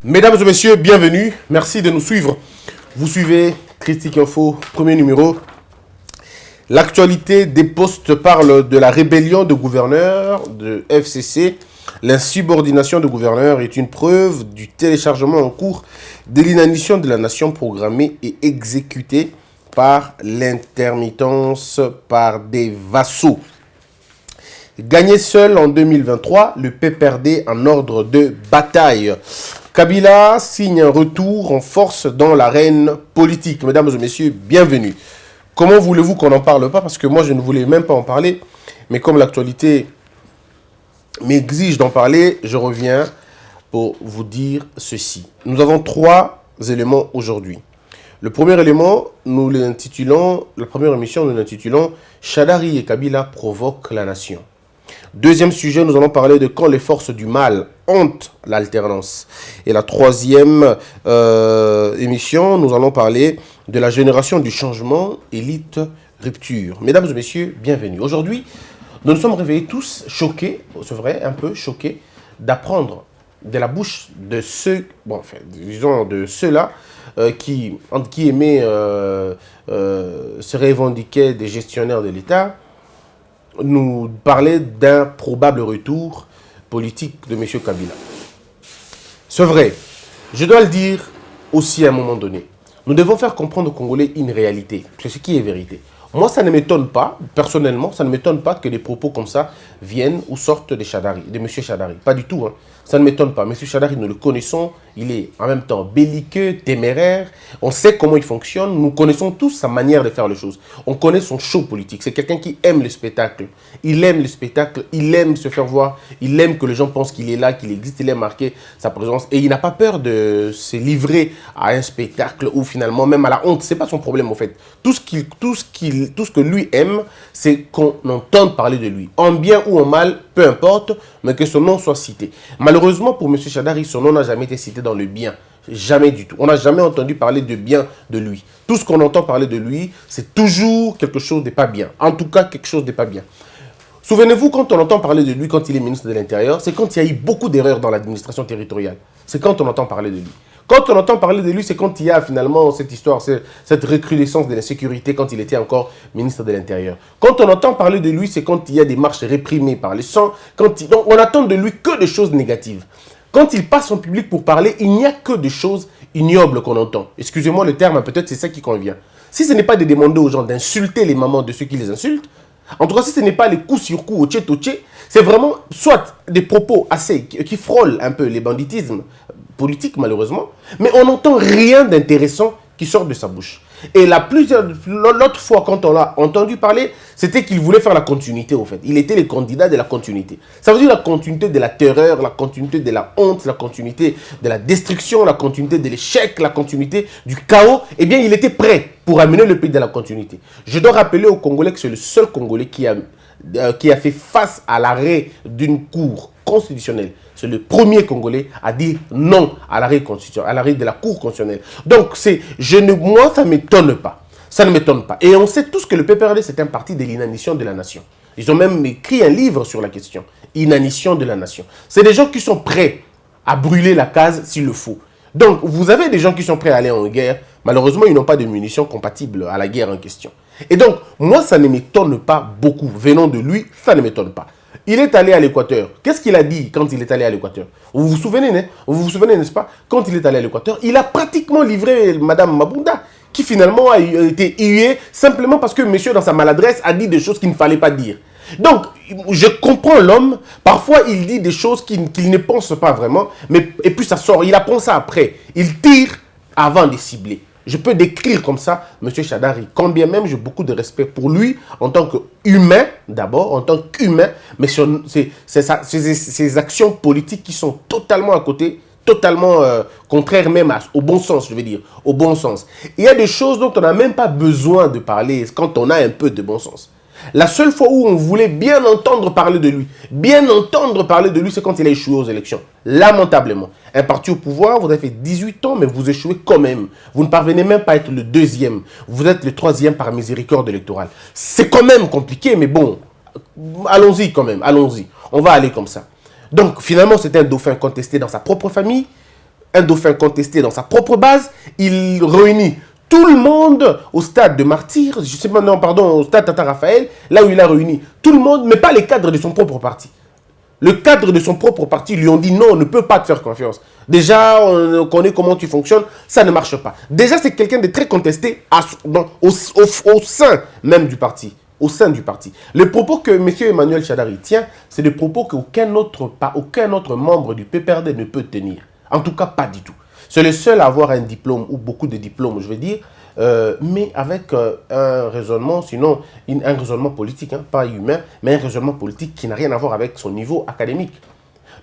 Mesdames et messieurs, bienvenue. Merci de nous suivre. Vous suivez Critique Info, premier numéro. L'actualité des postes parle de la rébellion de gouverneurs de FCC. L'insubordination de gouverneurs est une preuve du téléchargement en cours de l'inanition de la nation programmée et exécutée par l'intermittence par des vassaux. Gagné seul en 2023, le PPRD en ordre de bataille. Kabila signe un retour en force dans l'arène politique. Mesdames et messieurs, bienvenue. Comment voulez-vous qu'on n'en parle pas? Parce que moi, je ne voulais même pas en parler. Mais comme l'actualité m'exige d'en parler, je reviens pour vous dire ceci. Nous avons trois éléments aujourd'hui. Le premier élément, nous l'intitulons, la première émission, nous l'intitulons « Shadari et Kabila provoquent la nation ». Deuxième sujet, nous allons parler de quand les forces du mal hantent l'alternance. Et la troisième émission, nous allons parler de la génération du changement, élite, rupture. Mesdames et messieurs, bienvenue. Aujourd'hui, nous nous sommes réveillés tous choqués, c'est vrai, un peu choqués, d'apprendre de la bouche de ceux, bon, enfin, disons de ceux-là, qui, entre guillemets, se revendiquaient des gestionnaires de l'État, nous parler d'un probable retour politique de M. Kabila. C'est vrai, je dois le dire aussi à un moment donné. Nous devons faire comprendre aux Congolais une réalité, c'est ce qui est vérité. Moi, ça ne m'étonne pas, personnellement, ça ne m'étonne pas que des propos comme ça viennent ou sortent de Shadari, de M. Shadari. Pas du tout, hein. Ça ne m'étonne pas. M. Shadari, nous le connaissons, il est en même temps belliqueux, téméraire. On sait comment il fonctionne, nous connaissons tous sa manière de faire les choses. On connaît son show politique. C'est quelqu'un qui aime le spectacle. Il aime le spectacle, il aime se faire voir, il aime que les gens pensent qu'il est là, qu'il existe, il aime marquer sa présence. Et il n'a pas peur de se livrer à un spectacle ou finalement même à la honte. Ce n'est pas son problème en fait. Tout ce que lui aime, c'est qu'on entende parler de lui. En bien ou en mal, peu importe, mais que son nom soit cité. Malheureusement pour M. Shadari, son nom n'a jamais été cité dans le bien. Jamais du tout. On n'a jamais entendu parler de bien de lui. Tout ce qu'on entend parler de lui, c'est toujours quelque chose de pas bien. En tout cas, quelque chose de pas bien. Souvenez-vous, quand on entend parler de lui, quand il est ministre de l'Intérieur, c'est quand il y a eu beaucoup d'erreurs dans l'administration territoriale. C'est quand on entend parler de lui. Quand on entend parler de lui, c'est quand il y a finalement cette histoire, cette recrudescence de l'insécurité quand il était encore ministre de l'Intérieur. Quand on entend parler de lui, c'est quand il y a des marches réprimées par les sangs. Donc on attend de lui que des choses négatives. Quand il passe en public pour parler, il n'y a que des choses ignobles qu'on entend. Excusez-moi le terme, peut-être c'est ça qui convient. Si ce n'est pas de demander aux gens d'insulter les mamans de ceux qui les insultent, en tout cas si ce n'est pas les coups sur coups, au tché, c'est vraiment soit des propos assez qui frôlent un peu les banditismes politiques malheureusement, mais on n'entend rien d'intéressant qui sort de sa bouche. Et l'autre fois, quand on l'a entendu parler, c'était qu'il voulait faire la continuité, au fait. Il était le candidat de la continuité. Ça veut dire la continuité de la terreur, la continuité de la honte, la continuité de la destruction, la continuité de l'échec, la continuité du chaos. Eh bien, il était prêt pour amener le pays de la continuité. Je dois rappeler aux Congolais que c'est le seul Congolais qui a fait face à l'arrêt d'une cour constitutionnelle. C'est le premier Congolais à dire non à l'arrêt constitutionnel, à l'arrêt de la Cour constitutionnelle. Donc, moi, ça ne m'étonne pas. Ça ne m'étonne pas. Et on sait tous que le PPRD, c'est un parti de l'inanition de la nation. Ils ont même écrit un livre sur la question. Inanition de la nation. C'est des gens qui sont prêts à brûler la case s'il le faut. Donc, vous avez des gens qui sont prêts à aller en guerre. Malheureusement, ils n'ont pas de munitions compatibles à la guerre en question. Et donc, moi, ça ne m'étonne pas beaucoup. Venant de lui, ça ne m'étonne pas. Il est allé à l'Équateur. Qu'est-ce qu'il a dit quand il est allé à l'Équateur? Vous vous souvenez, n'est-ce pas? Quand il est allé à l'Équateur, il a pratiquement livré Madame Mabunda, qui finalement a été huée simplement parce que monsieur, dans sa maladresse, a dit des choses qu'il ne fallait pas dire. Donc, je comprends l'homme. Parfois, il dit des choses qu'il ne pense pas vraiment, et puis ça sort. Il apprend ça après. Il tire avant de cibler. Je peux décrire comme ça M. Shadari, quand bien même j'ai beaucoup de respect pour lui en tant qu'humain, d'abord, en tant qu'humain, mais ses actions politiques qui sont totalement à côté, totalement contraires même au bon sens, je veux dire, au bon sens. Il y a des choses dont on n'a même pas besoin de parler quand on a un peu de bon sens. La seule fois où on voulait bien entendre parler de lui, c'est quand il a échoué aux élections. Lamentablement. Un parti au pouvoir, vous avez fait 18 ans, mais vous échouez quand même. Vous ne parvenez même pas à être le deuxième. Vous êtes le troisième par miséricorde électorale. C'est quand même compliqué, mais bon, allons-y quand même, allons-y. On va aller comme ça. Donc, finalement, c'est un dauphin contesté dans sa propre famille, un dauphin contesté dans sa propre base, il réunit tout le monde au stade de Martyrs, je sais pas, non, pardon, au stade Tata Raphaël, là où il a réuni tout le monde, mais pas les cadres de son propre parti. Le cadre de son propre parti lui ont dit non, on ne peut pas te faire confiance. Déjà, on connaît comment tu fonctionnes, ça ne marche pas. Déjà, c'est quelqu'un de très contesté au sein même du parti. Au sein du parti. Le propos que M. Emmanuel Shadari tient, c'est des propos qu'aucun autre membre du PPRD ne peut tenir. En tout cas, pas du tout. C'est le seul à avoir un diplôme, ou beaucoup de diplômes, je veux dire, mais avec un raisonnement, sinon un raisonnement politique, hein, pas humain, mais un raisonnement politique qui n'a rien à voir avec son niveau académique.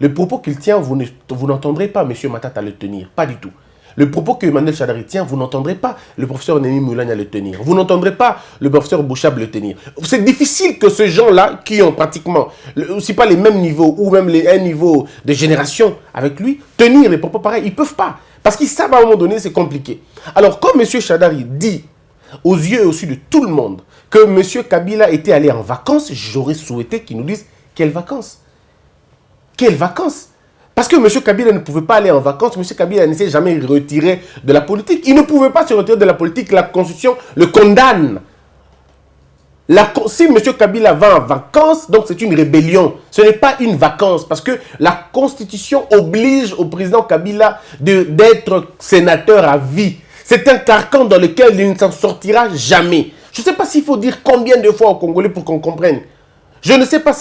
Le propos qu'il tient, vous n'entendrez pas M. Matata le tenir, pas du tout. Le propos que Emmanuel Shadari tient, vous n'entendrez pas le professeur Némi Moulania le tenir. Vous n'entendrez pas le professeur Bouchab le tenir. C'est difficile que ces gens-là, qui ont pratiquement, aussi pas les mêmes niveaux, ou même un niveau de génération avec lui, tenir les propos pareils. Ils ne peuvent pas. Parce qu'ils savent à un moment donné, c'est compliqué. Alors, comme M. Shadari dit, aux yeux et aux yeux de tout le monde, que M. Kabila était allé en vacances, j'aurais souhaité qu'il nous dise quelles vacances. Quelles vacances? Parce que M. Kabila ne pouvait pas aller en vacances, M. Kabila ne s'est jamais retiré de la politique. Il ne pouvait pas se retirer de la politique, la Constitution le condamne. Si M. Kabila va en vacances, donc c'est une rébellion. Ce n'est pas une vacance, parce que la Constitution oblige au président Kabila d'être sénateur à vie. C'est un carcan dans lequel il ne s'en sortira jamais. Je ne sais pas s'il faut dire combien de fois aux Congolais pour qu'on comprenne. Je ne sais pas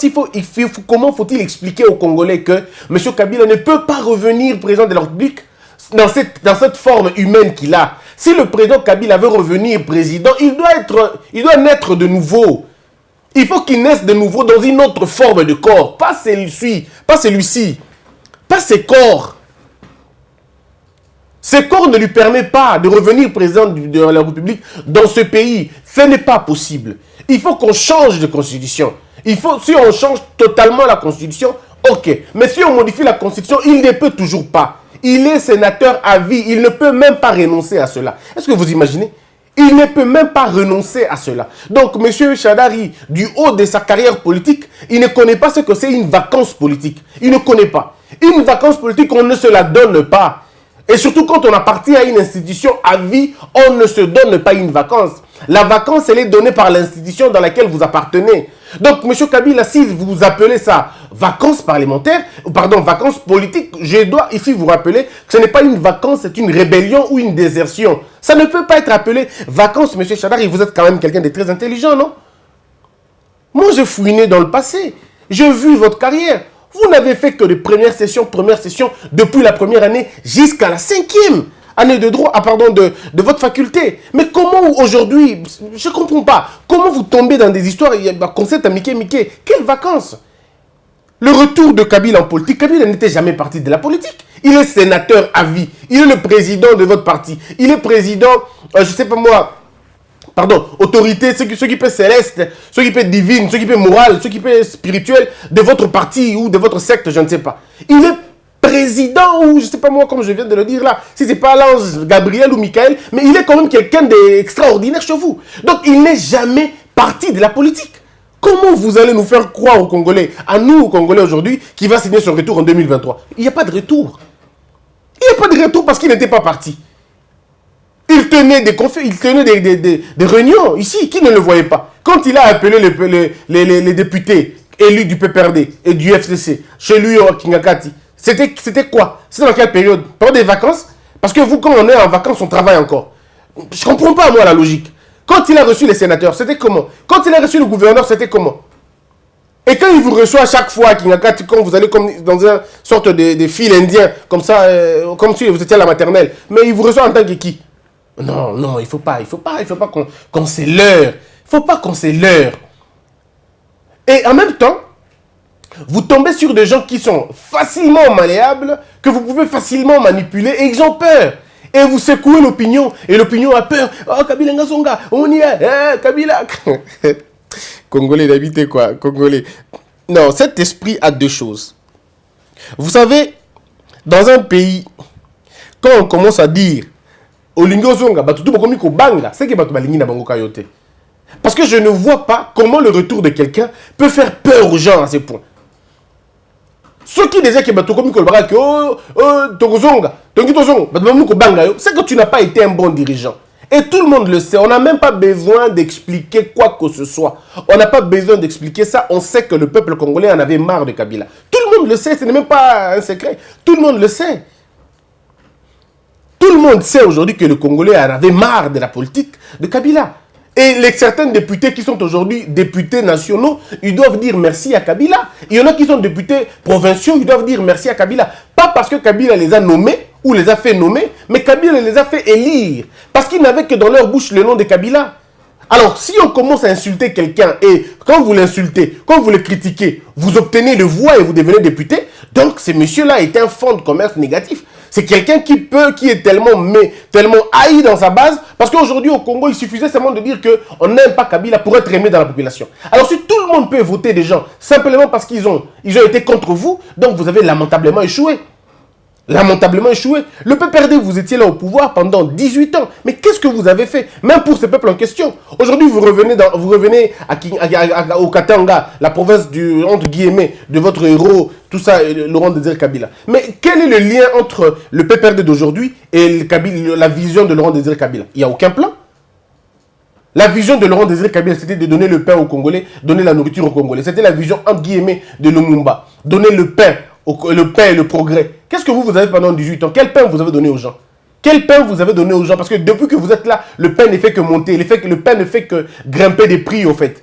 comment faut-il expliquer aux Congolais que M. Kabila ne peut pas revenir président de la République dans cette forme humaine qu'il a. Si le président Kabila veut revenir président, il doit naître de nouveau. Il faut qu'il naisse de nouveau dans une autre forme de corps. Pas celui-ci, pas ses corps. Ses corps ne lui permettent pas de revenir président de la République dans ce pays. Ce n'est pas possible. Il faut qu'on change de constitution. Si on change totalement la constitution, ok. Mais si on modifie la constitution, il ne peut toujours pas. Il est sénateur à vie. Il ne peut même pas renoncer à cela. Est-ce que vous imaginez? Il ne peut même pas renoncer à cela. Donc, M. Shadari, du haut de sa carrière politique, il ne connaît pas ce que c'est une vacance politique. Il ne connaît pas. Une vacance politique, on ne se la donne pas. Et surtout quand on appartient à une institution à vie, on ne se donne pas une vacance. La vacance, elle est donnée par l'institution dans laquelle vous appartenez. Donc, M. Kabila, si vous appelez ça vacances parlementaires, pardon, vacances politiques, je dois ici vous rappeler que ce n'est pas une vacance, c'est une rébellion ou une désertion. Ça ne peut pas être appelé vacances, M. Shadari. Vous êtes quand même quelqu'un de très intelligent, non? Moi, j'ai fouiné dans le passé. J'ai vu votre carrière. Vous n'avez fait que de première session, depuis la première année jusqu'à la 5e année de droit, de votre faculté. Mais comment aujourd'hui, je ne comprends pas, comment vous tombez dans des histoires, il y a un concept à Mickey, quelles vacances? Le retour de Kabila en politique, Kabila n'était jamais parti de la politique. Il est sénateur à vie, il est le président de votre parti, il est président, je ne sais pas moi, autorité, ce qui peut céleste, ce qui peut divine, ce qui peut moral, ce qui peut spirituel de votre parti ou de votre secte, je ne sais pas. Il est président ou je ne sais pas moi, comme je viens de le dire là, si ce n'est pas l'ange Gabriel ou Michael, mais il est quand même quelqu'un d'extraordinaire chez vous. Donc il n'est jamais parti de la politique. Comment vous allez nous faire croire aux Congolais, à nous aux Congolais aujourd'hui, qu'il va signer son retour en 2023? Il n'y a pas de retour. Il n'y a pas de retour parce qu'il n'était pas parti. Il tenait des réunions ici, qui ne le voyait pas. Quand il a appelé les députés élus du PPRD et du FCC, chez lui au Kingakati, c'était quoi? C'était dans quelle période? Pendant des vacances? Parce que vous, quand on est en vacances, on travaille encore. Je ne comprends pas, moi, la logique. Quand il a reçu les sénateurs, c'était comment? Quand il a reçu le gouverneur, c'était comment? Et quand il vous reçoit à chaque fois à Kingakati, quand vous allez comme dans une sorte de fil indien, comme ça, comme si vous étiez à la maternelle, mais il vous reçoit en tant que qui? Non, il faut pas qu'on se leurre. Il faut pas qu'on se leurre. Et en même temps, vous tombez sur des gens qui sont facilement malléables, que vous pouvez facilement manipuler et ils ont peur. Et vous secouez l'opinion, et l'opinion a peur. Oh, Kabila Ngasonga, on y est, Kabila. Congolais d'habiter quoi, Congolais. Non, cet esprit a deux choses. Vous savez, dans un pays, quand on commence à dire parce que je ne vois pas comment le retour de quelqu'un peut faire peur aux gens à ce point. Ce qui déjà que c'est que tu n'as pas été un bon dirigeant. Et tout le monde le sait. On n'a même pas besoin d'expliquer quoi que ce soit. On n'a pas besoin d'expliquer ça. On sait que le peuple congolais en avait marre de Kabila. Tout le monde le sait. Ce n'est même pas un secret. Tout le monde le sait. Tout le monde sait aujourd'hui que le Congolais en avait marre de la politique de Kabila. Et certains députés qui sont aujourd'hui députés nationaux, ils doivent dire merci à Kabila. Il y en a qui sont députés provinciaux, ils doivent dire merci à Kabila. Pas parce que Kabila les a nommés ou les a fait nommer, mais Kabila les a fait élire. Parce qu'ils n'avaient que dans leur bouche le nom de Kabila. Alors, si on commence à insulter quelqu'un et quand vous l'insultez, quand vous le critiquez, vous obtenez le voix et vous devenez député, donc ce monsieur-là est un fonds de commerce négatif. C'est quelqu'un qui est tellement haï dans sa base, parce qu'aujourd'hui au Congo, il suffisait seulement de dire qu'on n'aime pas Kabila pour être aimé dans la population. Alors si tout le monde peut voter des gens simplement parce qu'ils ont été contre vous, donc vous avez lamentablement échoué. Lamentablement échoué. Le PPRD, vous étiez là au pouvoir pendant 18 ans. Mais qu'est-ce que vous avez fait? Même pour ce peuple en question. Aujourd'hui, vous revenez au Katanga, la province entre guillemets, de votre héros, tout ça, Laurent Désiré Kabila. Mais quel est le lien entre le PPRD d'aujourd'hui et la vision de Laurent Désiré Kabila? Il n'y a aucun plan. La vision de Laurent Désiré Kabila, c'était de donner le pain aux Congolais, donner la nourriture aux Congolais. C'était la vision, entre guillemets, de Lumumba. Donner le pain et le progrès. Qu'est-ce que vous avez pendant 18 ans? Quel pain vous avez donné aux gens? Quel pain vous avez donné aux gens? Parce que depuis que vous êtes là, le pain ne fait que monter. Le pain ne fait que grimper des prix, au fait.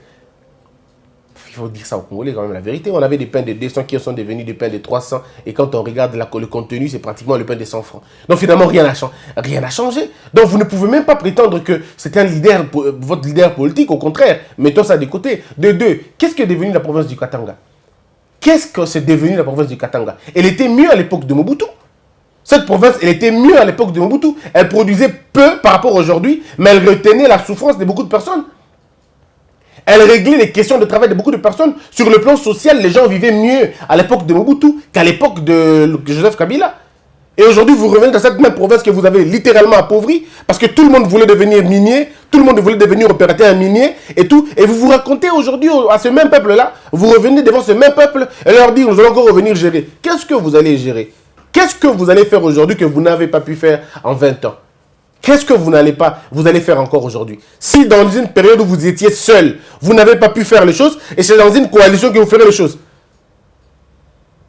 Il faut dire ça aux Congolais, quand même, la vérité. On avait des pains de 200 qui sont devenus des pains de 300. Et quand on regarde le contenu, c'est pratiquement le pain de 100 francs. Donc finalement, rien n'a changé. Donc vous ne pouvez même pas prétendre que c'est votre leader politique. Au contraire, mettons ça de côté. De deux, qu'est-ce que est devenu la province du Katanga? Qu'est-ce que c'est devenu la province du Katanga? Elle était mieux à l'époque de Mobutu. Cette province, elle était mieux à l'époque de Mobutu. Elle produisait peu par rapport à aujourd'hui, mais elle retenait la souffrance de beaucoup de personnes. Elle réglait les questions de travail de beaucoup de personnes. Sur le plan social, les gens vivaient mieux à l'époque de Mobutu qu'à l'époque de Joseph Kabila. Et aujourd'hui, vous revenez dans cette même province que vous avez littéralement appauvrie parce que tout le monde voulait devenir minier, tout le monde voulait devenir opérateur minier et tout. Et vous vous racontez aujourd'hui à ce même peuple-là, vous revenez devant ce même peuple et leur dire, nous allons encore revenir gérer. Qu'est-ce que vous allez gérer? Qu'est-ce que vous allez faire aujourd'hui que vous n'avez pas pu faire en 20 ans? Qu'est-ce que vous allez faire encore aujourd'hui? Si dans une période où vous étiez seul, vous n'avez pas pu faire les choses, et c'est dans une coalition que vous ferez les choses.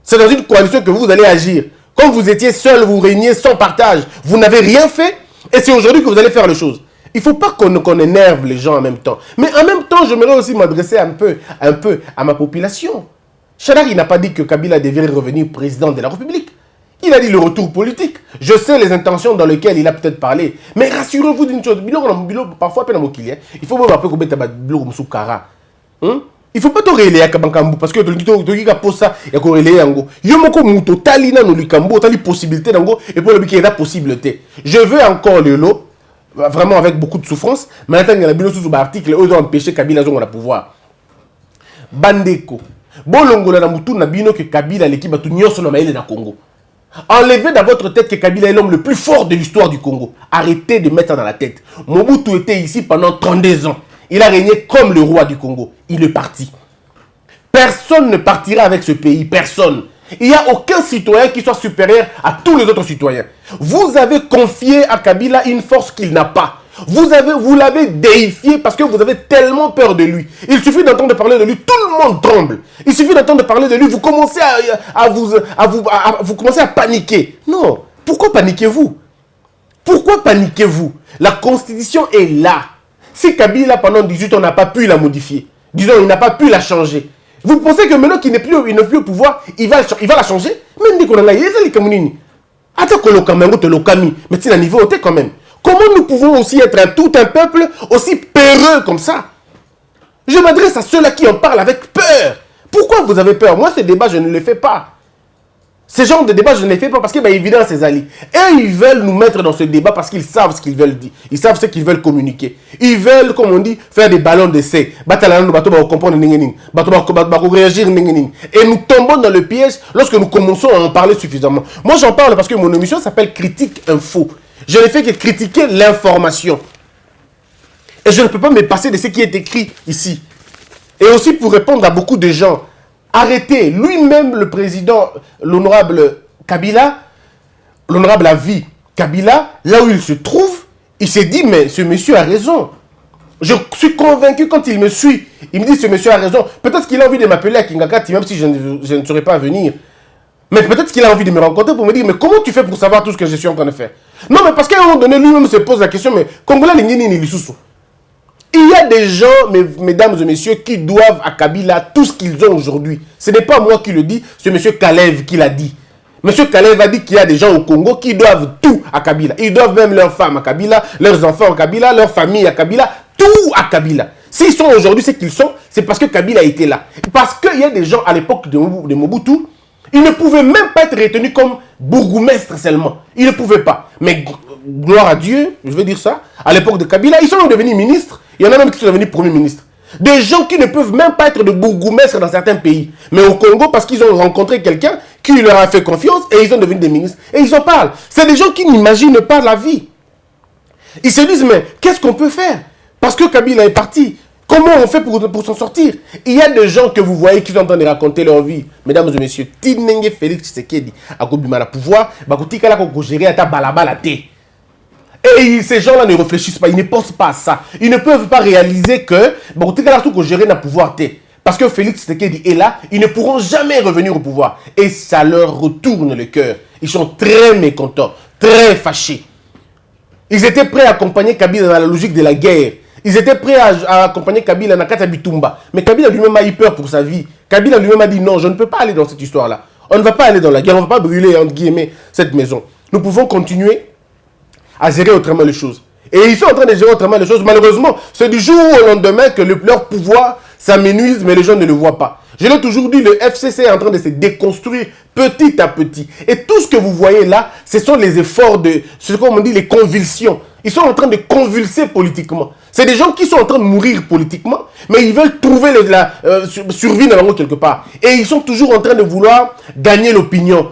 C'est dans une coalition que vous allez agir. Quand vous étiez seul, vous régniez sans partage. Vous n'avez rien fait, et c'est aujourd'hui que vous allez faire les choses. Il ne faut pas qu'on énerve les gens en même temps. Mais en même temps, j'aimerais aussi m'adresser un peu à ma population. Chadar, il n'a pas dit que Kabila devait revenir président de la République. Il a dit le retour politique. Je sais les intentions dans lesquelles il a peut-être parlé. Mais rassurez-vous d'une chose. Parfois, il faut me rappeler que vous avez Kara. Il ne faut pas te relayer à Kabankambu parce que tu as posé ça et tu as relayer Yango. Il y a beaucoup talina no likambo, tali possibilité d'ango et pour le but qu'il y a possibilité. Je veux encore le lot, vraiment avec beaucoup de souffrance. Mais maintenant, il y a un sous article, eux ont empêché Kabila à pouvoir. Bandeko. Bolongo na mutu na bino que Kabila l'équipe a tout nyoso na maïle na Congo. Enlevez dans votre tête que Kabila est l'homme le plus fort de l'histoire du Congo. Arrêtez de mettre ça dans la tête. Mobutu était ici pendant 32 ans. Il a régné comme le roi du Congo. Il est parti. Personne ne partira avec ce pays. Personne. Il n'y a aucun citoyen qui soit supérieur à tous les autres citoyens. Vous avez confié à Kabila une force qu'il n'a pas. Vous l'avez déifié parce que vous avez tellement peur de lui. Il suffit d'entendre parler de lui, tout le monde tremble. Il suffit d'entendre parler de lui, vous commencez vous commencez à paniquer. Non, pourquoi paniquez-vous? Pourquoi paniquez-vous? La constitution est là. Si Kabila pendant 18 ans n'a pas pu la modifier, disons il n'a pas pu la changer, vous pensez que maintenant qu'il n'est plus au pouvoir, il va la changer? Même dit qu'on a les Kamounini. Attends que le Cameroun te le Kami, mais c'est un niveau haut quand même. Comment nous pouvons aussi être tout un peuple aussi peureux comme ça? Je m'adresse à ceux-là qui en parlent avec peur. Pourquoi vous avez peur? Moi, ces débats, je ne les fais pas. Ces genres de débats, je ne les fais pas parce que, évidemment, c'est alliés. Et ils veulent nous mettre dans ce débat parce qu'ils savent ce qu'ils veulent dire. Ils savent ce qu'ils veulent communiquer. Ils veulent, comme on dit, faire des ballons d'essai. Réagir. Et nous tombons dans le piège lorsque nous commençons à en parler suffisamment. Moi, j'en parle parce que mon émission s'appelle Critique Info. Je ne fais que critiquer l'information. Et je ne peux pas me passer de ce qui est écrit ici. Et aussi pour répondre à beaucoup de gens. arrêter lui-même le président, l'honorable Kabila, l'honorable Avi Kabila, là où il se trouve, il s'est dit, mais ce monsieur a raison. Je suis convaincu quand il me suit, il me dit, ce monsieur a raison. Peut-être qu'il a envie de m'appeler à Kingakati, même si je ne saurais pas venir. Mais peut-être qu'il a envie de me rencontrer pour me dire, mais comment tu fais pour savoir tout ce que je suis en train de faire? Non, mais parce qu'à un moment donné, lui-même se pose la question, mais Congolais, il y a des gens, mesdames et messieurs, qui doivent à Kabila tout ce qu'ils ont aujourd'hui. Ce n'est pas moi qui le dis, c'est M. Kalev qui l'a dit. M. Kalev a dit qu'il y a des gens au Congo qui doivent tout à Kabila. Ils doivent même leurs femmes à Kabila, leurs enfants à Kabila, leur famille à Kabila, tout à Kabila. S'ils sont aujourd'hui ce qu'ils sont, c'est parce que Kabila était là. Parce qu'il y a des gens à l'époque de Mobutu, ils ne pouvaient même pas être retenus comme bourgmestre seulement. Ils ne pouvaient pas. Mais gloire à Dieu, je veux dire ça, à l'époque de Kabila, ils sont devenus ministres. Il y en a même qui sont devenus premiers ministres. Des gens qui ne peuvent même pas être de bourgmestre dans certains pays. Mais au Congo, parce qu'ils ont rencontré quelqu'un qui leur a fait confiance et ils sont devenus des ministres. Et ils en parlent. C'est des gens qui n'imaginent pas la vie. Ils se disent, mais qu'est-ce qu'on peut faire? Parce que Kabila est parti. Comment on fait pour s'en sortir? Il y a des gens que vous voyez qui sont en train de raconter leur vie. Mesdames et messieurs, Tinenge Félix Tshisekedi a Kobima la pouvoir, Bakutika la Kokogéré à ta balabala té. Et ces gens-là ne réfléchissent pas, ils ne pensent pas à ça. Ils ne peuvent pas réaliser que Bakutika la Kokogéré n'a pouvoir té. Parce que Félix Tshisekedi est là, ils ne pourront jamais revenir au pouvoir. Et ça leur retourne le cœur. Ils sont très mécontents, très fâchés. Ils étaient prêts à accompagner Kabila dans la logique de la guerre. Ils étaient prêts à accompagner Kabila dans Kata Bitumba. Mais Kabila lui-même a eu peur pour sa vie. Kabila lui-même a dit non, je ne peux pas aller dans cette histoire-là. On ne va pas aller dans la guerre, on ne va pas brûler, entre guillemets, cette maison. Nous pouvons continuer à gérer autrement les choses. Et ils sont en train de gérer autrement les choses. Malheureusement, c'est du jour au lendemain que leur pouvoir s'amenuise, mais les gens ne le voient pas. Je l'ai toujours dit, le FCC est en train de se déconstruire petit à petit. Et tout ce que vous voyez là, ce sont les efforts de, ce qu'on dit, les convulsions. Ils sont en train de convulser politiquement. C'est des gens qui sont en train de mourir politiquement, mais ils veulent trouver la survie dans quelque part. Et ils sont toujours en train de vouloir gagner l'opinion.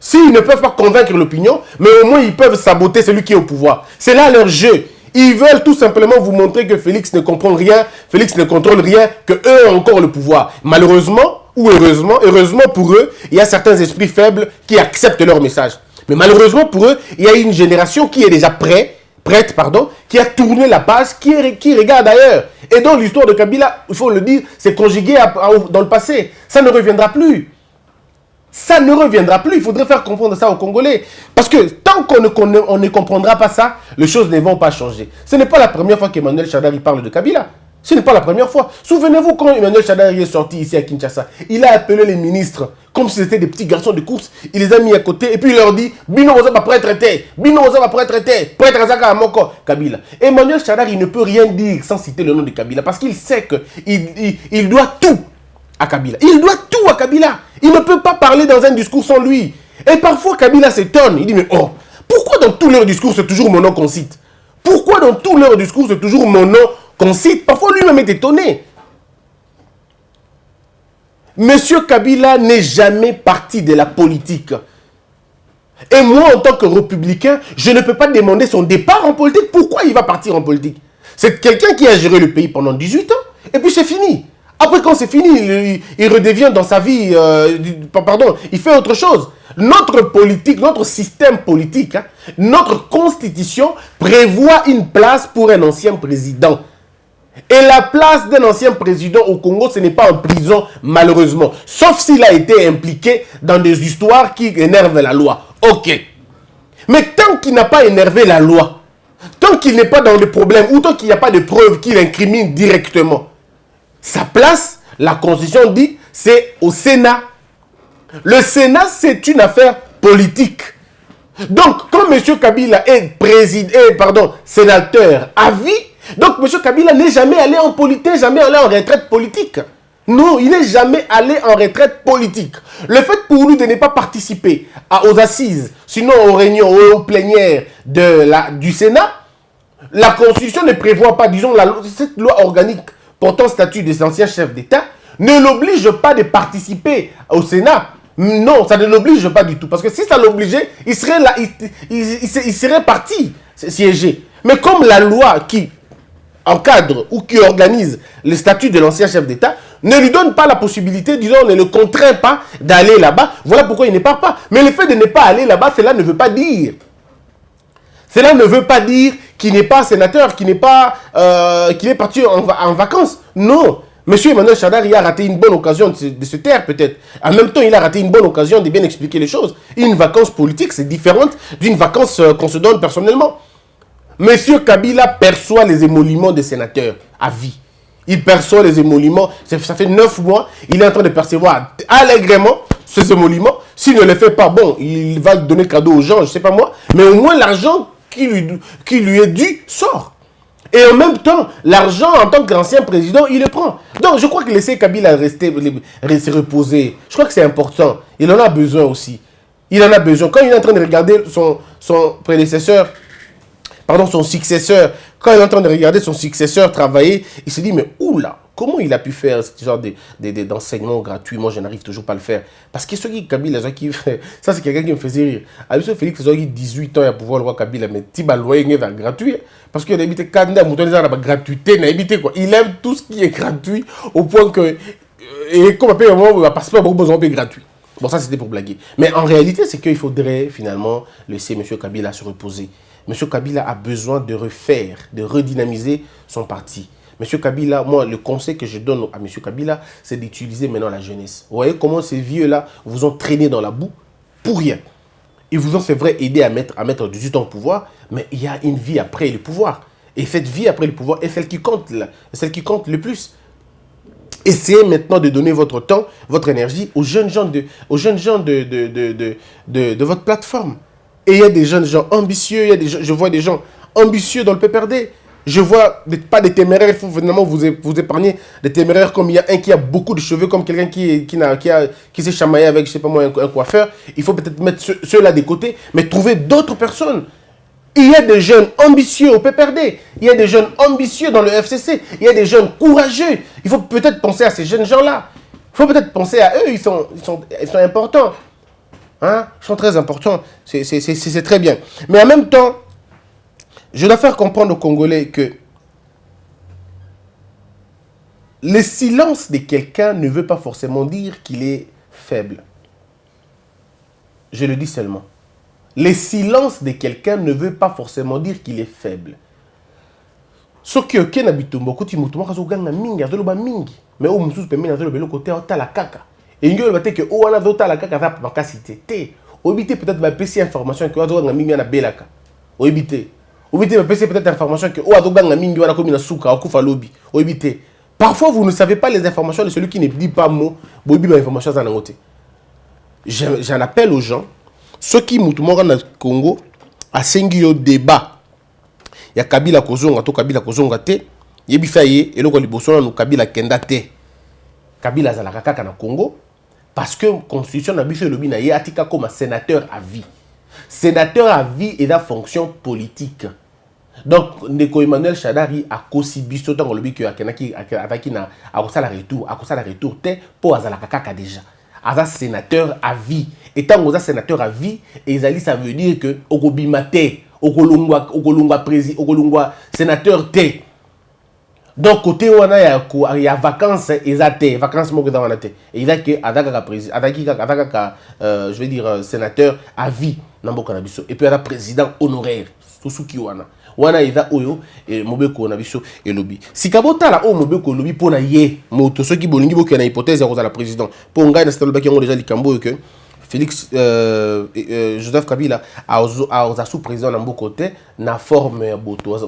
S'ils ne peuvent pas convaincre l'opinion, mais au moins ils peuvent saboter celui qui est au pouvoir. C'est là leur jeu. Ils veulent tout simplement vous montrer que Félix ne comprend rien, Félix ne contrôle rien, qu'eux ont encore le pouvoir. Malheureusement, ou heureusement pour eux, il y a certains esprits faibles qui acceptent leur message. Mais malheureusement pour eux, il y a une génération qui est déjà prête, qui a tourné la page, qui regarde ailleurs. Et dans l'histoire de Kabila, il faut le dire, c'est conjugué dans le passé. Ça ne reviendra plus. Ça ne reviendra plus. Il faudrait faire comprendre ça aux Congolais. Parce que tant qu'on ne comprendra pas ça, les choses ne vont pas changer. Ce n'est pas la première fois qu'Emmanuel Shadari parle de Kabila. Ce n'est pas la première fois. Souvenez-vous quand Emmanuel Shadari est sorti ici à Kinshasa, il a appelé les ministres comme si c'était des petits garçons de course. Il les a mis à côté et puis il leur dit Bino Oza va prêtre traité. Bino Oza va prêtre traité. Prêtre Azaka Amoko. Kabila. Emmanuel Shadari ne peut rien dire sans citer le nom de Kabila parce qu'il sait qu'il doit tout à Kabila. Il doit tout à Kabila. Il ne peut pas parler dans un discours sans lui. Et parfois Kabila s'étonne. Il dit mais oh, pourquoi dans tous leurs discours c'est toujours mon nom qu'on cite? Pourquoi dans tous leurs discours c'est toujours mon nom qu'on cite? Parfois lui-même est étonné. Monsieur Kabila n'est jamais parti de la politique. Et moi, en tant que républicain, je ne peux pas demander son départ en politique. Pourquoi il va partir en politique? C'est quelqu'un qui a géré le pays pendant 18 ans, et puis c'est fini. Après, quand c'est fini, il redevient dans sa vie, il fait autre chose. Notre politique, notre système politique, notre constitution prévoit une place pour un ancien président. Et la place d'un ancien président au Congo, ce n'est pas en prison, malheureusement. Sauf s'il a été impliqué dans des histoires qui énervent la loi. Ok. Mais tant qu'il n'a pas énervé la loi, tant qu'il n'est pas dans des problèmes, ou tant qu'il n'y a pas de preuves qui l'incriminent directement, sa place, la Constitution dit, c'est au Sénat. Le Sénat, c'est une affaire politique. Donc, quand M. Kabila est sénateur à vie, donc M. Kabila n'est jamais allé en politique, jamais allé en retraite politique. Non, il n'est jamais allé en retraite politique. Le fait pour nous de ne pas participer aux assises, sinon aux réunions ou aux plénières du Sénat, la Constitution ne prévoit pas, disons, cette loi organique portant statut des anciens chefs d'État, ne l'oblige pas de participer au Sénat. Non, ça ne l'oblige pas du tout. Parce que si ça l'obligeait, il serait là, il serait parti siéger. Mais comme la loi qui encadre ou qui organise le statut de l'ancien chef d'État ne lui donne pas la possibilité, disons, ne le contraint pas d'aller là-bas. Voilà pourquoi il ne part pas. Mais le fait de ne pas aller là-bas, cela ne veut pas dire. Cela ne veut pas dire qu'il n'est pas sénateur, qu'il n'est pas, qu'il est parti en vacances. Non. Monsieur Emmanuel Shadari a raté une bonne occasion de se taire peut-être. En même temps, il a raté une bonne occasion de bien expliquer les choses. Une vacance politique, c'est différente d'une vacance qu'on se donne personnellement. Monsieur Kabila perçoit les émoluments des sénateurs à vie. Il perçoit les émoluments. Ça fait 9 mois. Il est en train de percevoir allègrement ces émoluments. S'il ne les fait pas, bon, il va donner cadeau aux gens, je ne sais pas moi. Mais au moins, l'argent qui lui est dû sort. Et en même temps, l'argent, en tant qu'ancien président, il le prend. Donc, je crois que laisser Kabila se reposer, je crois que c'est important. Il en a besoin aussi. Il en a besoin. Quand il est en train de regarder son prédécesseur, pardon, son successeur, quand il est en train de regarder son successeur travailler, il se dit, mais oula, comment il a pu faire ce genre d'enseignement gratuit? Moi, je n'arrive toujours pas à le faire. Parce que ce qui Kabila, ça c'est quelqu'un qui me faisait rire. Monsieur Félix, il a 18 ans, il a pouvoir le voir Kabila, mais il va loyer gratuit. Parce qu'il a habité Kanda, il a gratuité, il a habité quoi. Il aime tout ce qui est gratuit au point que, et comme après, il va passer pas beaucoup besoin de gratuit. Bon, ça c'était pour blaguer. Mais en réalité, c'est qu'il faudrait finalement laisser M. Kabila se reposer. M. Kabila a besoin de refaire, de redynamiser son parti. M. Kabila, moi, le conseil que je donne à M. Kabila, c'est d'utiliser maintenant la jeunesse. Vous voyez comment ces vieux-là vous ont traîné dans la boue pour rien. Ils vous ont, c'est vrai, aidé à mettre 18 ans au pouvoir, mais il y a une vie après le pouvoir. Et cette vie après le pouvoir est celle qui compte, celle qui compte le plus. Essayez maintenant de donner votre temps, votre énergie aux jeunes gens de votre plateforme. Et il y a des jeunes gens ambitieux, je vois des gens ambitieux dans le PPRD. Je vois pas des téméraires, il faut finalement vous épargner des téméraires comme il y a un qui a beaucoup de cheveux, comme quelqu'un qui s'est chamaillé avec, je sais pas moi, un coiffeur. Il faut peut-être mettre ceux-là de côté, mais trouver d'autres personnes. Il y a des jeunes ambitieux au PPRD, il y a des jeunes ambitieux dans le FCC, il y a des jeunes courageux. Il faut peut-être penser à ces jeunes gens-là. Il faut peut-être penser à eux, ils sont importants. Hein? Ils sont très importants, c'est très bien. Mais en même temps, je dois faire comprendre aux Congolais que le silence de quelqu'un ne veut pas forcément dire qu'il est faible. Je le dis seulement. Le silence de quelqu'un ne veut pas forcément dire qu'il est faible. Ce qui est na bitumba kuti mutumba kazo ganga mingi azoloba mingi mais o mususu pembeni azoloba le côté otala kaka et ngelo bate que o wana otala kaka va makasité te obité peut-être ba pesi information que azoganga mingi na belaka obité peut-être information que o azoganga mingi wana komi na suka akufa lobi obité. Parfois vous ne savez pas les informations de celui qui ne dit pas mot bobi ba information za nangote. J'en appelle aux gens ceux qui mutumba na Congo a sengi au débat. Il y a Kabila Kozonga, to Kabila Kozonga te. Yebi faye, eloko liboso na Kabila kenda te. Kabila zalaka kaka na Congo parce que constitution na biso lobi na ye atika comme sénateur à vie. Sénateur à vie est la fonction politique. Donc Ndeko Emmanuel Shadari a kosi biso tango lobi que akenaki ataki na akosala retour te po azalaka kaka déjà. Aza sénateur à vie. Et tant que sénateur à vie, ezali ça veut dire que okobimate Okolungwa président, Okolungwa sénateur T. Donc côté où on a y a vacances exactes, vacances moko dans la tête. Et il a que adaka président, adaka je vais dire sénateur à vie namboka na biso. Et puis il a président honoraire Susuki wana. Wana ida oyo et mobeko na biso et lobby. Si kabota la o mobeko lobby pona ye moto ceux qui bolingi boki na hypothèse ya la président. Pour ngai na stalo baki ngo déjà likambo que Félix Joseph Kabila a sous-président dans beaucoup côté na forme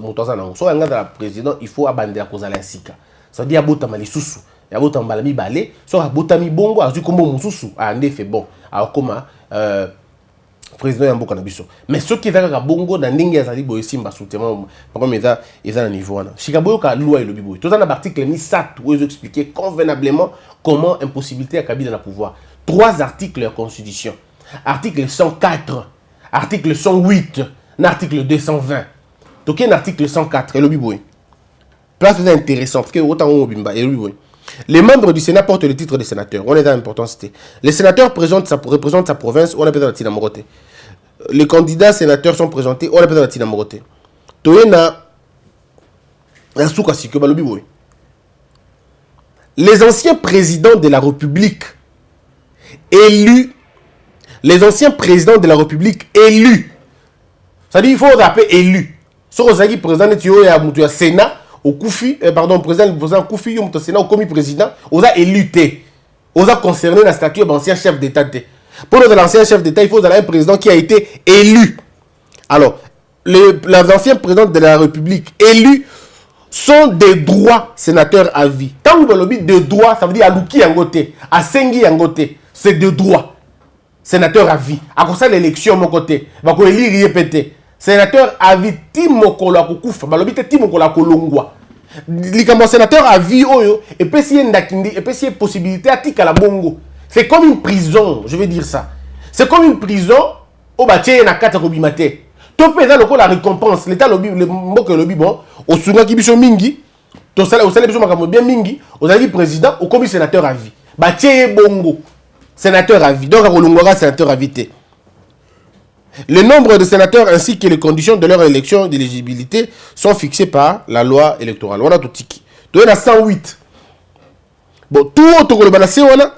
motoza na so nga la président il faut abandonner à cause de la sika ça dit abota malisusu ya bota mbalami balé so abota mi bongo azu kombo mususu ande fait bon alors comment président yamboka na biso mais ceux qui va bongo na ndingi azali boye simba soutellement par exemple ils à niveau wana shikaboyo ka loi et le biboy tout dans l'article mi sat où ils expliquer convenablement comment impossibilité à Kabila na pouvoir. 3 articles de la Constitution. Article 104, article 108, article 220. Donc, un article 104, le biboui. Place intéressant, parce que autant on bimba et le biboui. Les membres du Sénat portent le titre de sénateur. On est dans l'importance. Les sénateurs représentent sa province, on appelle dans la Tinamorote. Les candidats sénateurs sont présentés, on appelle dans la Tinamorote. Toyena Les anciens présidents de la République élus, c'est-à-dire il faut rappeler élus. Si vous avez président du Sénat, au Koufi, pardon, président Koufi, au Sénat, au commis président, vous avez élu, vous avez concerné la statut de l'ancien chef d'État. Pour l'ancien chef d'État, il faut avoir un président qui a été élu. Alors, les anciens présidents de la République élus sont des droits sénateurs à vie. Quand vous avez de droits, ça veut dire à Luki Yangote, à Sengi Yangote, c'est de droits. Sénateur à vie. À cause de l'élection, mon côté, va qu'on élire répété. Sénateur à vie, Timokolo Akoufa, balobi te Timokolo Akolongwa. Likamo sénateur à vie, oyo, et puis s'il y a une possibilité à tika la bongo. C'est comme une prison, je vais dire ça. C'est comme une prison, au bâtiment na kata kobimate. Tout président loko la récompense, l'état lobby, le mboke lobby bon, au sunga kibiso mingi, to sala au sala biso makamo bien mingi, au ali président, au commis sénateur à vie. Bâtiment bongo. Sénateur à vie. Donc, à Kolongwara, sénateur à vie. Le nombre de sénateurs ainsi que les conditions de leur élection d'éligibilité sont fixées par la loi électorale. On a tout tiki. Donc, on a 108. Bon, tout autre que le balancé, on a.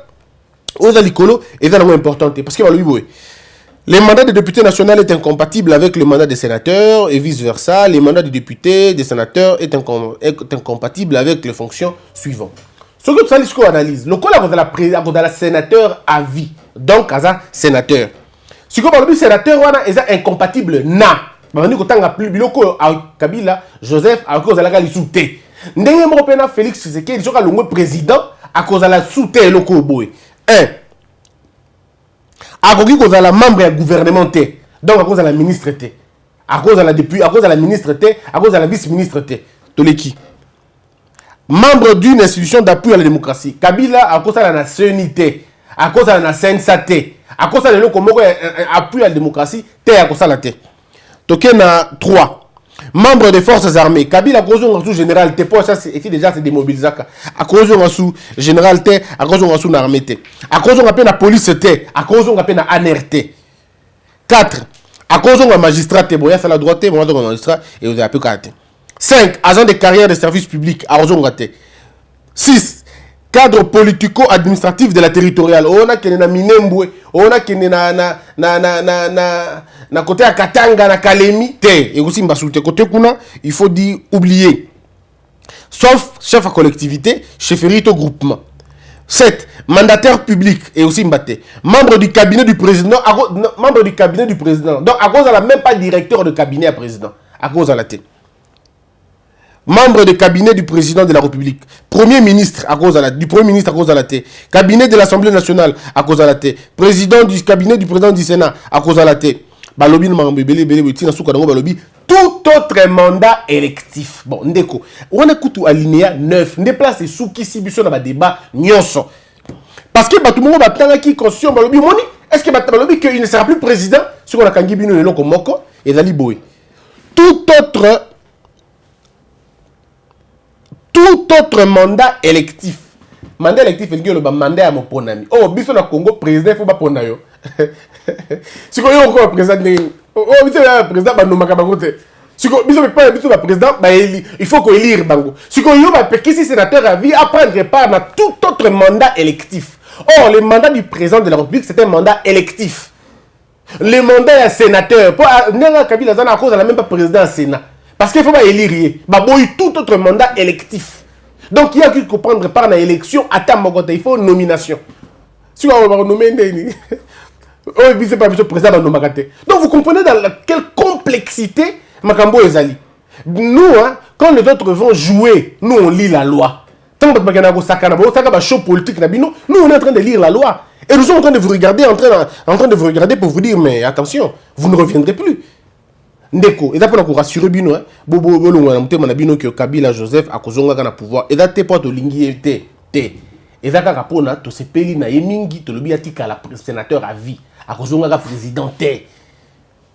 On a l'icolo, et c'est important. Parce que, le mandat de député national est incompatible avec le mandat des sénateurs et vice-versa. Le mandat de député, des sénateurs est incompatible avec les fonctions suivantes. Ce que tu as dit, analyse. Le col a la sénateur à vie. Donc, à sénateur. Ce que le sénateur est incompatible. Na. Je vais plus biloko à Kabila, Joseph, à cause de la souté. Ndenge Mopena Félix Tshisekedi, il sera le président à cause de la souté. Loko boy. 1. À cause de la membre gouvernemental. Donc, à cause de la ministre. À cause de la députée, à cause de la ministre, à cause de la vice-ministre. Tous les qui. Membre d'une institution d'appui à la démocratie. Kabila, à cause de la nationalité, à cause de la nationalité, à cause de l'appui à la démocratie, à cause de la tête. Token à 3. Membre des forces armées. Kabila, à cause de la général, pour ça, c'est déjà c'est démobilisé. À cause de la général, à cause de la armée, à cause de la police, à cause de la ANRT. 4. À cause de la magistrat, bon, il y a la droite, bon, il y a la magistrat, et vous avez pu 5. Agents de carrière de services publics à Ozongate. 6. Cadre politico-administratif de la territoriale. On a qui na Minembwe, on a qui na côté à Katanga, na Kalemi, et aussi Mbasulte. Côté kuna, il faut dire oublier. Sauf chef à collectivité, chefferie au groupement. 7. Mandataire public et aussi Mbaté. Membre du cabinet du président. Membre du cabinet du président. Donc à cause de la même pas directeur de cabinet à président. À cause de la tête. Membre du cabinet du président de la République, premier ministre à cause de la, du premier ministre à cause de la T, cabinet de l'Assemblée nationale à cause de la T, président du cabinet du président du Sénat à cause de la T, tout autre mandat électif. Bon, ndeko, on a coutu alinéa 9, ne place sous qui si biso na débat nyonso. Parce que tout le monde va tanga qui conscient balobi moni, est-ce que balobi qu'il ne sera plus président sur la kangi bino loko moko et dali boy. Tout autre mandat électif. Mandat électif, il y a le mandat à mon ponami. Oh, biso na Congo, président, il faut pas prendre yo. Si vous avez encore président, oh, biso le président, bah, nous makabagote. Si vous biso pas biso le président, bah, il faut qu'on élire bango. Si vous avez qui sénateur à vie, à prendre part dans tout autre mandat électif. Or, le mandat du président de la République, c'est un mandat électif. Le mandat à sénateur, pour Nera Kabila Zana, à cause de la même pas président à Sénat. Parce qu'il ne faut pas élire. Bah, tout autre mandat électif. Donc, il y a qui prendre part dans l'élection à Tamogote. Il faut une nomination. Si on va nommer, c'est pas le président de Nomagate. Donc, vous comprenez dans quelle complexité Makambo Ezali. Nous, hein, quand les autres vont jouer, nous, on lit la loi. Tant que vous avez un show politique, nous, on est en train de lire la loi. Et nous sommes en train de vous regarder, en train de vous regarder pour vous dire, mais attention, vous ne reviendrez plus. Ndeko, et d'après nous rassurer bino, hein, bobo na mutema na bino que Kabila Joseph akozonga kana pouvoir. Et d'après pas to lingi te. Et d'après kapona to sepeli na yemingi to lobi atika la sénateur à vie. Akozonga président te.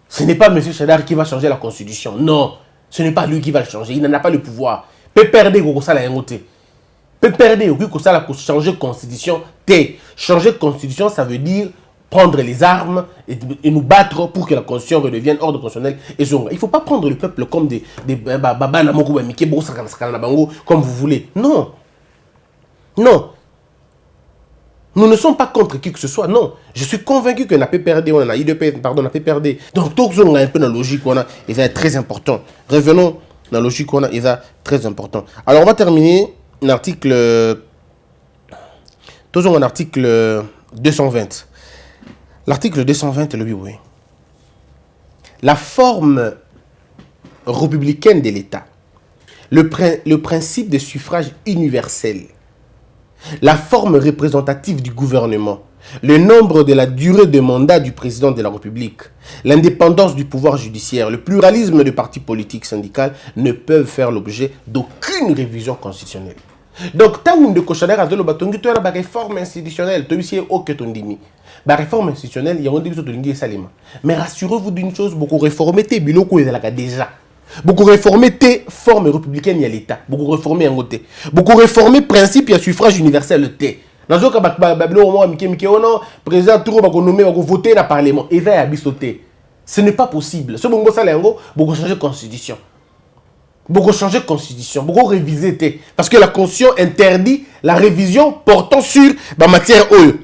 Ce n'est pas monsieur Chadar qui va changer la constitution. Non, ce n'est pas lui qui va le changer. Il n'en a pas le pouvoir. Peut perdre ko ça la yangote. Peut perdre ko ça la changer constitution te. Changer constitution ça veut dire prendre les armes et nous battre pour que la constitution redevienne ordre constitutionnel et zonga. Il ne faut pas prendre le peuple comme des comme vous voulez. Non. Non. Nous ne sommes pas contre qui que ce soit, non. Je suis convaincu que n'a pas perdu, on a IDP, pardon, n'a pas perdu. Donc, tout on a un peu dans la logique, on a, et ça est très important. Revenons dans la logique qu'on a, et ça très important. Alors, on va terminer l'article, toujours un article 220. L'article 220 est le oui. La forme républicaine de l'État, le principe de suffrage universel, la forme représentative du gouvernement, le nombre de la durée de mandat du président de la République, l'indépendance du pouvoir judiciaire, le pluralisme des partis politiques syndicales ne peuvent faire l'objet d'aucune révision constitutionnelle. Donc, tant que nous avons une réforme institutionnelle, la réforme institutionnelle, il y a un salima. Mais rassurez-vous d'une chose, beaucoup réformer tes biloko déjà. Beaucoup réformer tes formes républicaines, il y a l'État. Beaucoup réformer un côté. Beaucoup réformer principe, il y a suffrage universel, le dans ce cas, président Touro va nommer, va voter dans le Parlement. Et va y sauter. Ce n'est pas possible. Ce bongo ça beaucoup changer de constitution. Beaucoup changer de constitution, beaucoup réviser. Parce que la constitution interdit la révision portant sur la matière OE.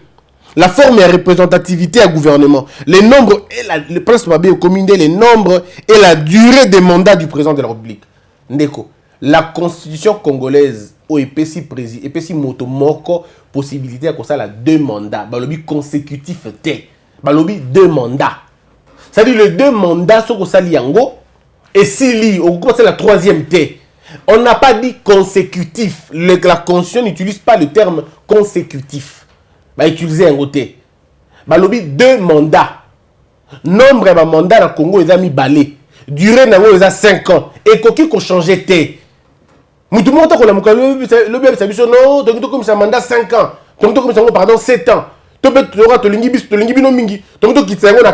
La forme et la représentativité à gouvernement, les nombres et le principe communé, les nombres et la durée des mandats du président de la République. Ndeko, la constitution congolaise au EPC moto moko possibilité à ça la 2 mandats, balobi consécutif té, balobi 2 mandats. C'est-à-dire les 2 mandats sont ça liango et si li au c'est la 3e té. On n'a pas dit consécutif. La constitution n'utilise pas le terme consécutif. Bah, utiliser un côté. Bah, lobby 2 mandats. Nombre de mandats dans le Congo, ils ont mis balai. Durée, ils ont 5 ans. Et qui ont changé té. Tout le monde a dit non, donc ça mandat 5 ans. Donc pardon 7 ans. Tu peux te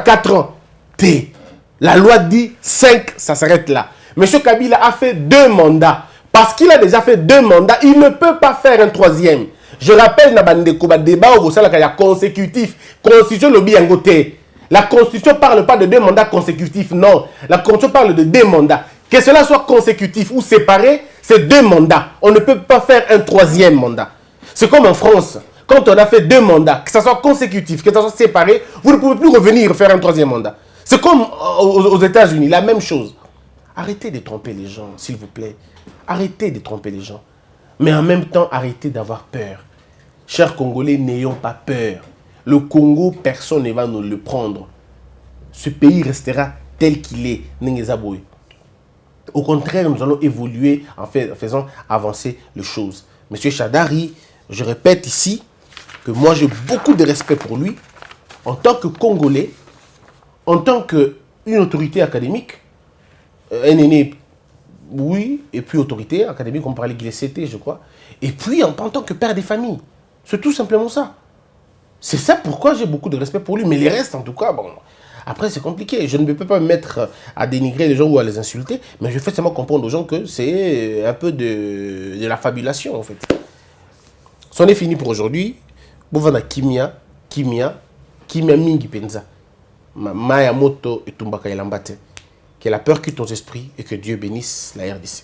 4 ans. Té. La loi dit 5, ça s'arrête là. Monsieur Kabila a fait 2 mandats. Parce qu'il a déjà fait 2 mandats, il ne peut pas faire un 3e. Je rappelle le débat au consécutif. Constitution lobby en côté. La Constitution ne parle pas de 2 mandats consécutifs, non. La Constitution parle de 2 mandats. Que cela soit consécutif ou séparé, c'est 2 mandats. On ne peut pas faire un 3e mandat. C'est comme en France. Quand on a fait 2 mandats, que ce soit consécutif, que ce soit séparé, vous ne pouvez plus revenir faire un 3e mandat. C'est comme aux États-Unis, la même chose. Arrêtez de tromper les gens, s'il vous plaît. Arrêtez de tromper les gens. Mais en même temps, arrêtez d'avoir peur. Chers Congolais, n'ayons pas peur. Le Congo, personne ne va nous le prendre. Ce pays restera tel qu'il est. Au contraire, nous allons évoluer en faisant avancer les choses. Monsieur Chadari, je répète ici que moi j'ai beaucoup de respect pour lui en tant que Congolais, en tant qu'une autorité académique, un aîné. Oui, et puis autorité académique, on parlait de l'ICT, je crois. Et puis en tant que père des familles. C'est tout simplement ça. C'est ça pourquoi j'ai beaucoup de respect pour lui. Mais les restes, en tout cas, bon. Après, c'est compliqué. Je ne peux pas me mettre à dénigrer les gens ou à les insulter. Mais je fais seulement comprendre aux gens que c'est un peu de la fabulation, en fait. C'en est fini pour aujourd'hui. Bouvana Kimia Mingi Penza. Maya Moto et Tumbaka Yelambate. Que la peur quitte ton esprit et que Dieu bénisse la RDC.